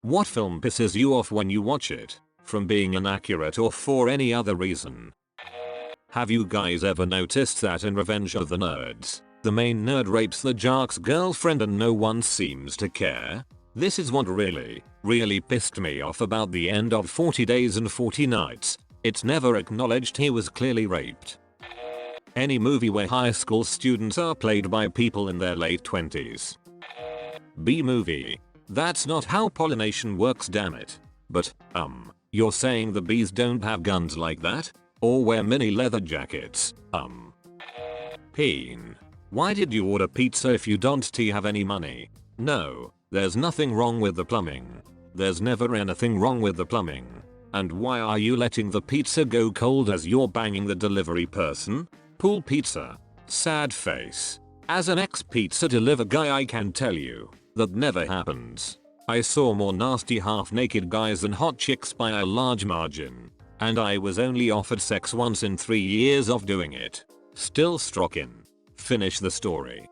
What film pisses you off when you watch it, from being inaccurate or for any other reason? Have you guys ever noticed that in Revenge of the Nerds, the main nerd rapes the jock's girlfriend and no one seems to care? This is what really pissed me off about the end of 40 Days and 40 Nights. It's never acknowledged he was clearly raped. Any movie where high school students are played by people in their late 20s. B movie. That's not how pollination works, damn it. But, you're saying the bees don't have guns like that? Or wear mini leather jackets, Peen. Why did you order pizza if you don't have any money? No, there's nothing wrong with the plumbing. There's never anything wrong with the plumbing. And why are you letting the pizza go cold as you're banging the delivery person? Pool pizza. Sad face. As an ex-pizza deliver guy, I can tell you, that never happens. I saw more nasty half-naked guys than hot chicks by a large margin. And I was only offered sex once in 3 years of doing it. Still strockin'. Finish the story.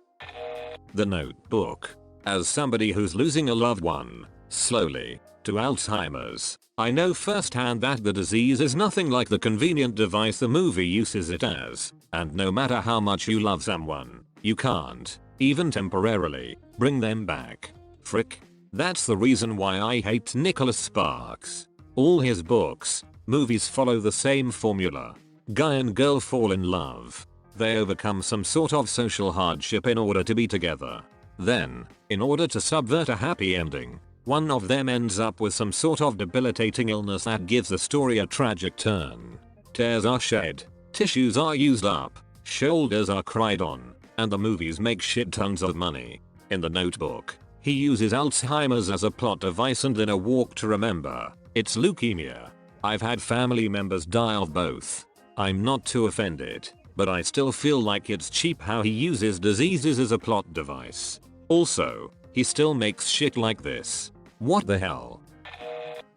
The Notebook. As somebody who's losing a loved one, slowly, to Alzheimer's, I know firsthand that the disease is nothing like the convenient device the movie uses it as, and no matter how much you love someone, you can't, even temporarily, bring them back. Frick. That's the reason why I hate Nicholas Sparks. All his books, movies follow the same formula. Guy and girl fall in love. They overcome some sort of social hardship in order to be together. Then, in order to subvert a happy ending, one of them ends up with some sort of debilitating illness that gives the story a tragic turn. Tears are shed, tissues are used up, shoulders are cried on, and the movies make shit tons of money. In The Notebook, he uses Alzheimer's as a plot device, and in A Walk to Remember, it's leukemia. I've had family members die of both. I'm not too offended, but I still feel like it's cheap how he uses diseases as a plot device. Also, he still makes shit like this. What the hell?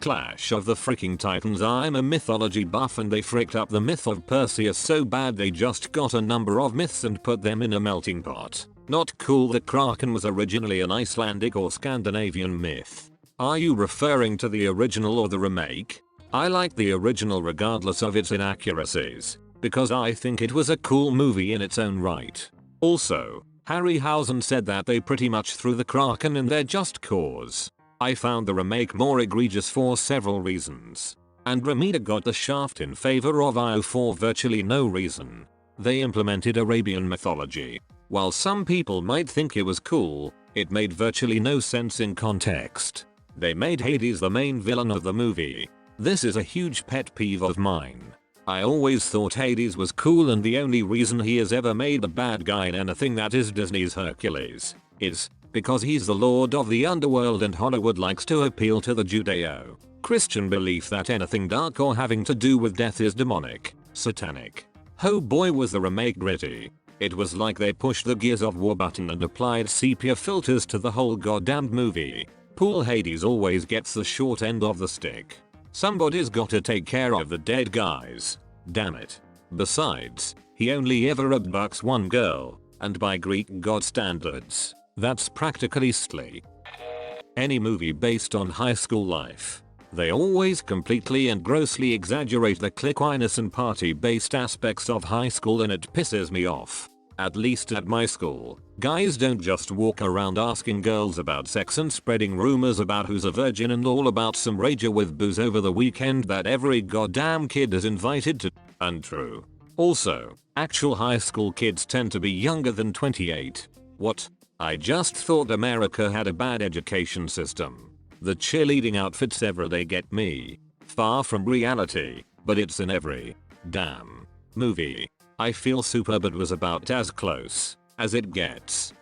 Clash of the freaking Titans. I'm a mythology buff and they fricked up the myth of Perseus so bad they just got a number of myths and put them in a melting pot. Not cool. The Kraken was originally an Icelandic or Scandinavian myth. Are you referring to the original or the remake? I like the original regardless of its inaccuracies, because I think it was a cool movie in its own right. Also, Harryhausen said that they pretty much threw the Kraken in there just cause. I found the remake more egregious for several reasons. Andromeda got the shaft in favor of Io for virtually no reason. They implemented Arabian mythology. While some people might think it was cool, it made virtually no sense in context. They made Hades the main villain of the movie. This is a huge pet peeve of mine. I always thought Hades was cool, and the only reason he has ever made a bad guy in anything that is Disney's Hercules is because he's the lord of the underworld and Hollywood likes to appeal to the Judeo-Christian belief that anything dark or having to do with death is demonic, satanic. Oh boy, was the remake gritty. It was like they pushed the Gears of War button and applied sepia filters to the whole goddamn movie. Poor Hades always gets the short end of the stick. Somebody's gotta take care of the dead guys. Damn it. Besides, he only ever abducts one girl, and by Greek god standards, that's practically silly. Any movie based on high school life, they always completely and grossly exaggerate the cliquiness and party-based aspects of high school, and it pisses me off. At least at my school, guys don't just walk around asking girls about sex and spreading rumors about who's a virgin and all about some rager with booze over the weekend that every goddamn kid is invited to. Untrue. Also, actual high school kids tend to be younger than 28. What? I just thought America had a bad education system. The cheerleading outfits every day get me. Far from reality, but it's in every damn movie. I feel Superbad was about as close as it gets.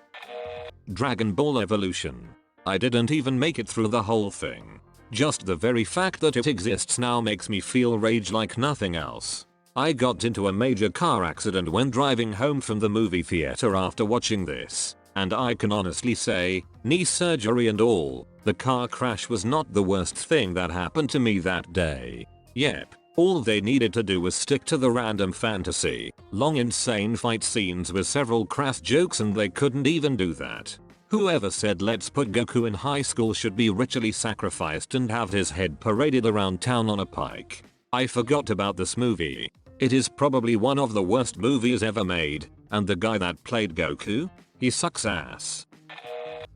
Dragon Ball Evolution. I didn't even make it through the whole thing. Just the very fact that it exists now makes me feel rage like nothing else. I got into a major car accident when driving home from the movie theater after watching this, and I can honestly say, knee surgery and all, the car crash was not the worst thing that happened to me that day. Yep. All they needed to do was stick to the random fantasy, long insane fight scenes with several crass jokes, and they couldn't even do that. Whoever said let's put Goku in high school should be ritually sacrificed and have his head paraded around town on a pike. I forgot about this movie. It is probably one of the worst movies ever made, and the guy that played Goku? He sucks ass.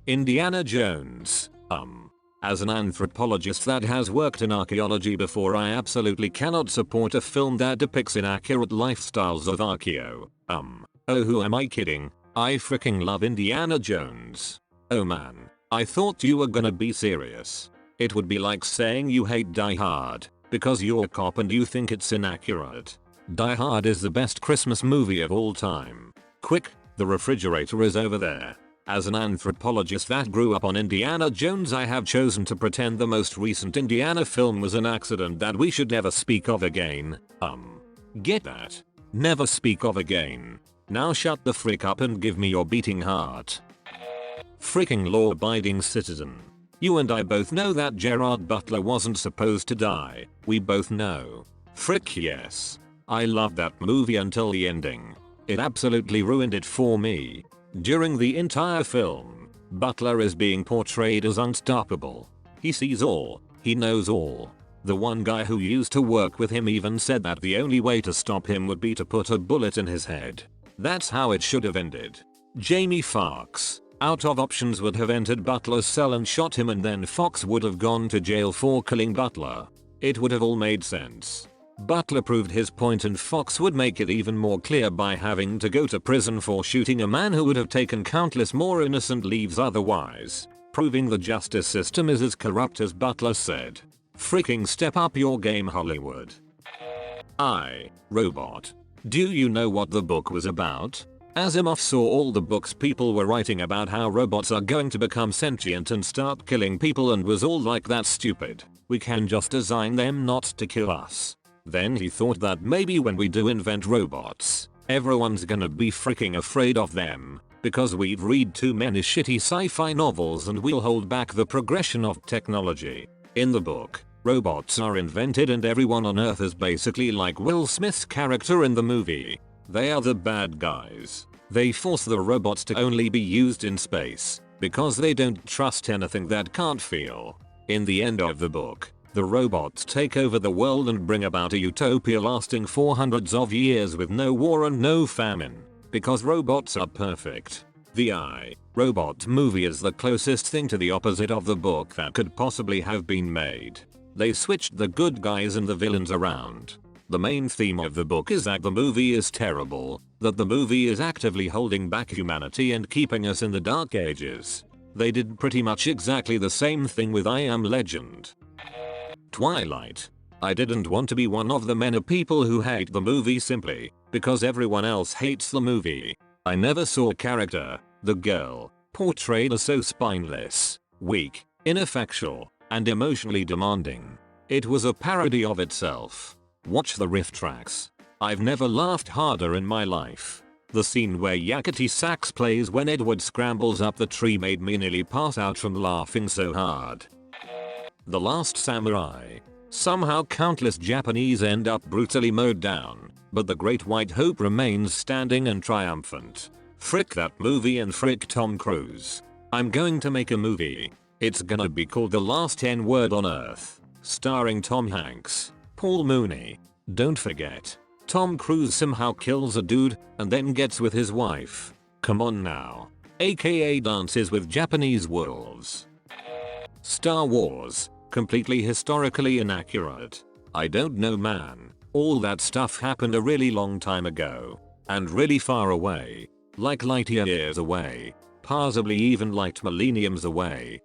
Indiana Jones. As an anthropologist that has worked in archaeology before, I absolutely cannot support a film that depicts inaccurate lifestyles of archeo. Oh, who am I kidding? I freaking love Indiana Jones. Oh man, I thought you were gonna be serious. It would be like saying you hate Die Hard because you're a cop and you think it's inaccurate. Die Hard is the best Christmas movie of all time. Quick, the refrigerator is over there. As an anthropologist that grew up on Indiana Jones, I have chosen to pretend the most recent Indiana film was an accident that we should never speak of again. Get that? Never speak of again. Now shut the frick up and give me your beating heart. Freaking law-abiding citizen. You and I both know that Gerard Butler wasn't supposed to die. We both know. Frick yes. I loved that movie until the ending. It absolutely ruined it for me. During the entire film, Butler is being portrayed as unstoppable. He sees all. He knows all. The one guy who used to work with him even said that the only way to stop him would be to put a bullet in his head. That's how it should have ended. Jamie Foxx, out of options, would have entered Butler's cell and shot him, and then Fox would have gone to jail for killing Butler. It would have all made sense. Butler proved his point, and Fox would make it even more clear by having to go to prison for shooting a man who would have taken countless more innocent lives otherwise, proving the justice system is as corrupt as Butler said. Freaking step up your game, Hollywood. I, Robot. Do you know what the book was about? Asimov saw all the books people were writing about how robots are going to become sentient and start killing people and was all like, that's stupid. We can just design them not to kill us. Then he thought that maybe when we do invent robots, everyone's gonna be freaking afraid of them because we'd read too many shitty sci-fi novels and we'll hold back the progression of technology. In the book, robots are invented and everyone on Earth is basically like Will Smith's character in the movie. They are the bad guys. They force the robots to only be used in space because they don't trust anything that can't feel. In the end of the book, the robots take over the world and bring about a utopia lasting for hundreds of years with no war and no famine, because robots are perfect. The I, Robot movie is the closest thing to the opposite of the book that could possibly have been made. They switched the good guys and the villains around. The main theme of the book is that the movie is terrible, that the movie is actively holding back humanity and keeping us in the dark ages. They did pretty much exactly the same thing with I Am Legend. Twilight. I didn't want to be one of the many people who hate the movie simply because everyone else hates the movie. I never saw a character, the girl, portrayed as so spineless, weak, ineffectual, and emotionally demanding. It was a parody of itself. Watch the riff tracks. I've never laughed harder in my life. The scene where Yakety Sax plays when Edward scrambles up the tree made me nearly pass out from laughing so hard. The Last Samurai. Somehow countless Japanese end up brutally mowed down, but the Great White Hope remains standing and triumphant. Frick that movie and frick Tom Cruise. I'm going to make a movie. It's gonna be called The Last N-Word on Earth, starring Tom Hanks, Paul Mooney. Don't forget, Tom Cruise somehow kills a dude and then gets with his wife. Come on now. AKA dances with Japanese wolves. Star Wars. Completely historically inaccurate. I don't know, man. All that stuff happened a really long time ago. And really far away. Like light years away. Possibly even light millenniums away.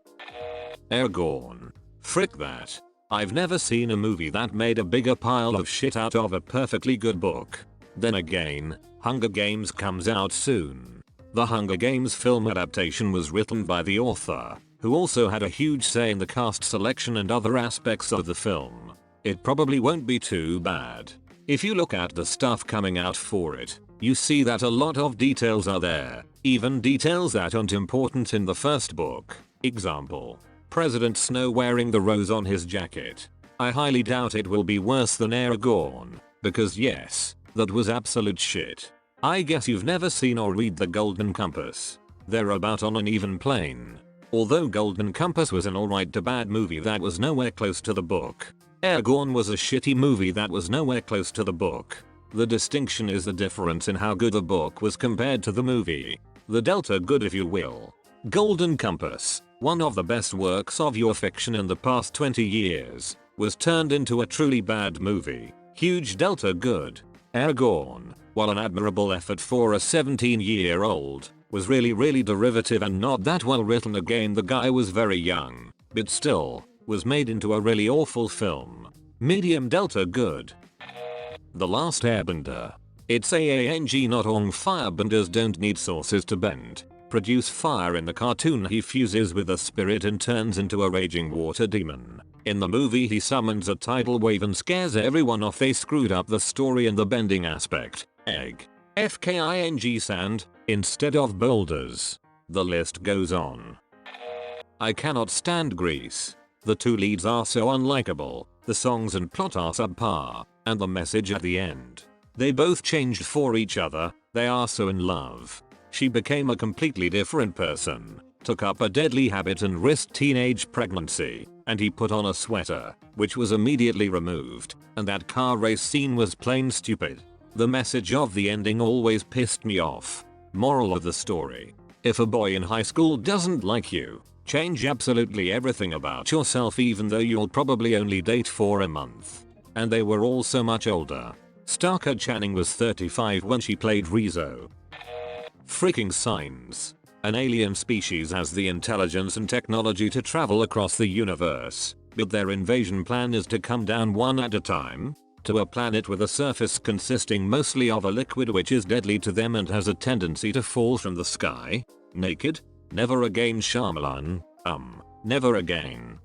Aragorn. Frick that. I've never seen a movie that made a bigger pile of shit out of a perfectly good book. Then again, Hunger Games comes out soon. The Hunger Games film adaptation was written by the author, who also had a huge say in the cast selection and other aspects of the film. It probably won't be too bad. If you look at the stuff coming out for it, you see that a lot of details are there, even details that aren't important in the first book. Example, President Snow wearing the rose on his jacket. I highly doubt it will be worse than Aragorn, because yes, that was absolute shit. I guess you've never seen or read The Golden Compass. They're about on an even plane. Although Golden Compass was an alright to bad movie that was nowhere close to the book, Airborne was a shitty movie that was nowhere close to the book. The distinction is the difference in how good the book was compared to the movie. The delta good, if you will. Golden Compass, one of the best works of your fiction in the past 20 years, was turned into a truly bad movie. Huge delta good. Airborne, while an admirable effort for a 17-year-old, was really derivative and not that well written. Again, the guy was very young, but still, was made into a really awful film. Medium delta good. The Last Airbender. It's AANG not on firebenders don't need sources to bend. Produce fire. In the cartoon he fuses with a spirit and turns into a raging water demon. In the movie he summons a tidal wave and scares everyone off. They screwed up the story and the bending aspect. Egg. FKING sand, instead of boulders. The list goes on. I cannot stand Grease. The two leads are so unlikable, the songs and plot are subpar, and the message at the end. They both changed for each other, they are so in love. She became a completely different person, took up a deadly habit and risked teenage pregnancy, and he put on a sweater, which was immediately removed, and that car race scene was plain stupid. The message of the ending always pissed me off. Moral of the story. If a boy in high school doesn't like you, change absolutely everything about yourself, even though you'll probably only date for a month. And they were all so much older. Starker Channing was 35 when she played Rizzo. Freaking signs. An alien species has the intelligence and technology to travel across the universe, but their invasion plan is to come down one at a time to a planet with a surface consisting mostly of a liquid which is deadly to them and has a tendency to fall from the sky naked. Never again Shyamalan. Never again.